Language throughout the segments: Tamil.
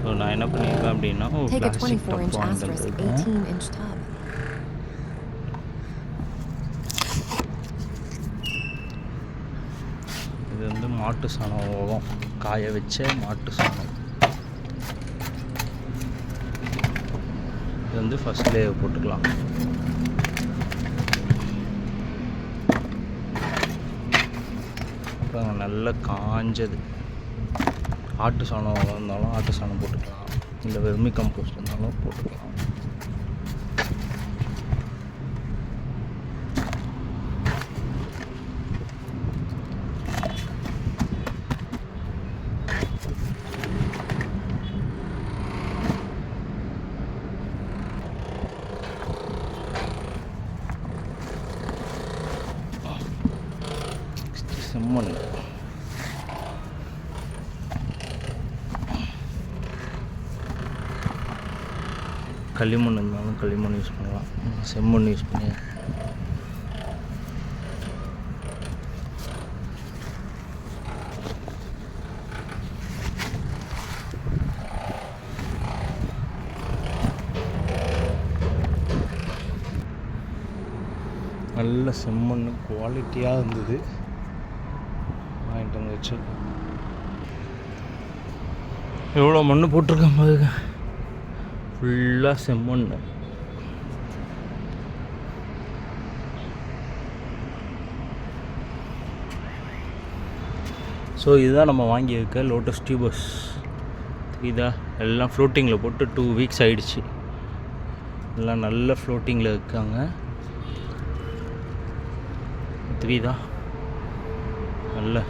ஸோ நான் என்ன பண்ணியிருக்கேன் அப்படின்னா ஒரு Take a plastic 24-inch tub வாங்கிட்டு asterisk வந்திருக்கேன். 18-inch tub. இது வந்து மாட்டு சாணம், காய வச்ச மாட்டு சாணம். இது வந்து ஃபஸ்ட் லேயர் போட்டுக்கலாம். அப்புறம் நல்லா காஞ்சது ஆட்டு சாணம் இருந்தாலும் ஆட்டு சாணம் போட்டுக்கலாம், இல்லை வெர்மி கம்போஸ்ட் இருந்தாலும் போட்டுக்கலாம். செம்மண் களிமண் இருந்தாலும் களிமண் யூஸ் பண்ணலாம், செம்மண் யூஸ் பண்ணி நல்ல செம்மண் குவாலிட்டியாக இருந்தது. வாங்கிட்டு வந்து வச்சு எவ்வளோ மண் போட்டிருக்கேன் பாருங்க, ஃபுல்லாக செம்மண். ஸோ இதுதான் நம்ம வாங்கியிருக்க லோட்டஸ் டியூபர்ஸ். இதா எல்லாம் ஃப்ளோட்டிங்கில் போட்டு 2 வீக்ஸ் ஆகிடுச்சு. எல்லாம் நல்ல ஃப்ளோட்டிங்கில் இருக்காங்க. தெரியுதா நல்ல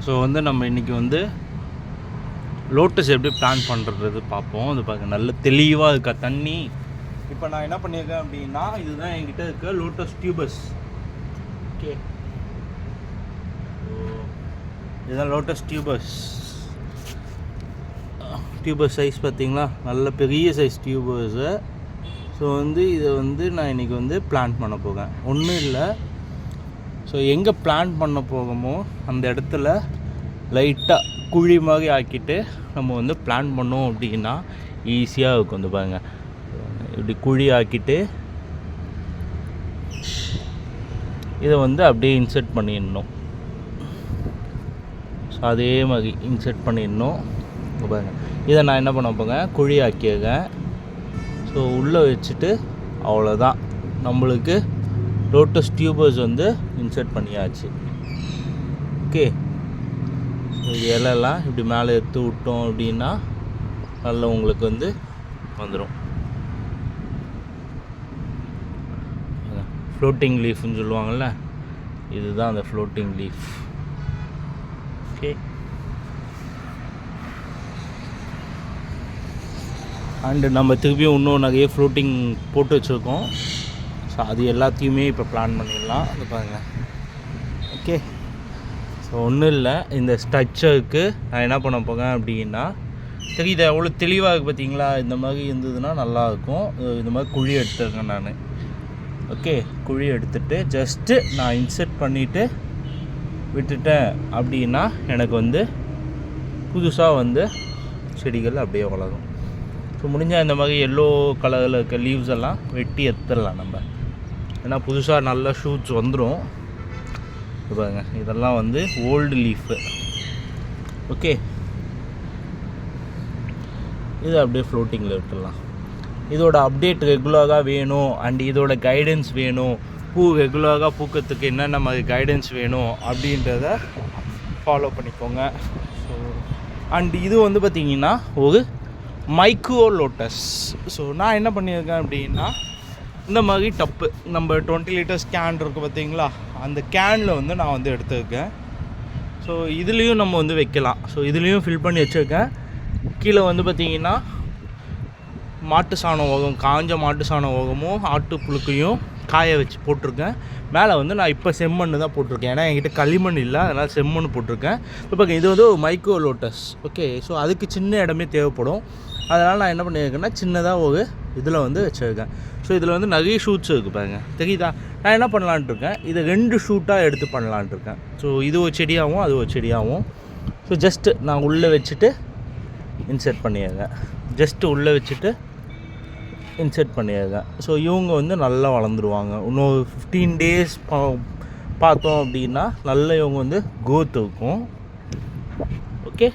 ஸோ வந்து நம்ம இன்றைக்கி வந்து லோட்டஸ் எப்படி பிளான் பண்ணுறது பார்ப்போம். அது பார்க்க நல்ல தெளிவாக இருக்கா தண்ணி. இப்போ நான் என்ன பண்ணியிருக்கேன் அப்படின்னா, இதுதான் என்கிட்ட இருக்க லோட்டஸ் டியூபர்ஸ். ஓகே, இதுதான் லோட்டஸ் டியூபர்ஸ். டியூபர் சைஸ் பார்த்திங்களா, நல்ல பெரிய சைஸ் டியூபர்ஸு. ஸோ வந்து இதை வந்து நான் இன்றைக்கி வந்து பிளான் பண்ண போகிறேன். ஒன்றும் இல்லை, ஸோ எங்கே பிளான் பண்ண போகமோ அந்த இடத்துல லைட்டாக குழி மாதிரி ஆக்கிட்டு நம்ம வந்து பிளான் பண்ணோம் அப்படின்னா ஈஸியாக இருக்கும். வந்து பாருங்கள், இப்படி குழி ஆக்கிட்டு இதை வந்து அப்படியே இன்சர்ட் பண்ணிடணும். ஸோ அதே மாதிரி இன்சர்ட் பண்ணிடணும். பாருங்கள், இதை நான் என்ன பண்ண போங்க, குழி ஆக்கியிருக்கேன். ஸோ உள்ளே வச்சுட்டு அவ்வளோதான், நம்மளுக்கு லோட்டஸ் டியூபர்ஸ் வந்து இன்சர்ட் பண்ணியாச்சு. ஓகே, இலையெல்லாம் இப்படி மேலே எடுத்து விட்டோம் அப்படின்னா நல்லா உங்களுக்கு வந்து வந்துடும். ஃப்ளோட்டிங் லீஃப்னு சொல்லுவாங்கள்ல, இதுதான் அந்த ஃப்ளோட்டிங் லீஃப். ஓகே, அண்டு நம்ம திருப்பியும் இன்னும் நிறைய ஃப்ளோட்டிங் போட்டு வச்சுருக்கோம். ஸோ அது எல்லாத்தையுமே இப்போ பிளான் பண்ணிடலாம். அது பாருங்கள். ஓகே, ஸோ ஒன்றும் இல்லை, இந்த ஸ்ட்ரக்சருக்கு நான் என்ன பண்ண போகிறேன் அப்படின்னா, தெரியுது எவ்வளோ தெளிவாக இருக்குது பார்த்தீங்களா. இந்த மாதிரி இருந்ததுன்னா நல்லாயிருக்கும். இந்த மாதிரி குழி எடுத்துருக்கேன் நான். ஓகே, குழி எடுத்துகிட்டு ஜஸ்ட்டு நான் இன்சர்ட் பண்ணிவிட்டு விட்டுட்டேன் அப்படின்னா எனக்கு வந்து புதுசாக வந்து செடிகள் அப்படியே வளரும். ஸோ முடிஞ்சால் இந்த மாதிரி எல்லோ கலரில் இருக்க லீவ்ஸ் எல்லாம் வெட்டி எடுத்துடலாம் நம்ம. ஏன்னா புதுசாக நல்ல ஷூட்ஸ் வந்துடும். பாருங்க, இதெல்லாம் வந்து ஓல்டு லீஃபு. ஓகே, இது அப்படியே ஃப்ளோட்டிங்கில் விட்டுடலாம். இதோட அப்டேட் ரெகுலராக வேணும் அண்ட் இதோட கைடன்ஸ் வேணும், பூ ரெகுலராக பூக்கிறதுக்கு என்னென்ன மாதிரி கைடன்ஸ் வேணும் அப்படின்றத ஃபாலோ பண்ணிக்கோங்க. ஸோ அண்ட் இது வந்து பார்த்திங்கன்னா ஒரு மைக்ரோ லோட்டஸ். ஸோ நான் என்ன பண்ணியிருக்கேன் அப்படின்னா, இந்த மாதிரி டப்பு நம்ம 20 லிட்டர்ஸ் கேன் இருக்குது பார்த்தீங்களா, அந்த கேனில் வந்து நான் வந்து எடுத்துருக்கேன். ஸோ இதுலேயும் நம்ம வந்து வைக்கலாம். ஸோ இதுலேயும் ஃபில் பண்ணி வச்சுருக்கேன். கீழே வந்து பார்த்திங்கன்னா மாட்டு சாணம் ஓகம், காஞ்ச மாட்டு சாணம் ஓகமும் ஆட்டு புழுக்கையும் காய வச்சு போட்டிருக்கேன். மேலே வந்து நான் இப்போ செம்மண் தான் போட்டிருக்கேன், ஏன்னா என்கிட்ட களிமண் இல்லை, அதனால் செம்மண் போட்டிருக்கேன். இப்போ இது வந்து ஒரு மைக்ரோ லோட்டஸ். ஓகே, ஸோ அதுக்கு சின்ன இடமே தேவைப்படும். அதனால் நான் என்ன பண்ணியிருக்கேன்னா சின்னதாக ஒரு இதில் வந்து வச்சுருக்கேன். ஸோ இதில் வந்து நிறைய ஷூட்ஸ் இருக்குது பாருங்க, தெரியுதா? நான் என்ன பண்ணலான்ட்டு இருக்கேன், இதை 2 ஷூட்டாக எடுத்து பண்ணலான்ட்டு இருக்கேன். ஸோ இது ஒரு செடியாகவும் அது ஒரு செடியாகவும். ஸோ ஜஸ்ட்டு நான் உள்ளே வச்சுட்டு இன்செர்ட் பண்ணியிருக்கேன். ஜஸ்ட்டு உள்ளே வச்சுட்டு இன்செர்ட் பண்ணியிருக்கேன். ஸோ இவங்க வந்து நல்லா வளர்ந்துருவாங்க. இன்னும் 15 டேஸ் பார்த்தோம் அப்படின்னா நல்ல இவங்க வந்து growth இருக்கும். ஓகே,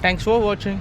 தேங்க்ஸ் ஃபார் வாட்சிங்.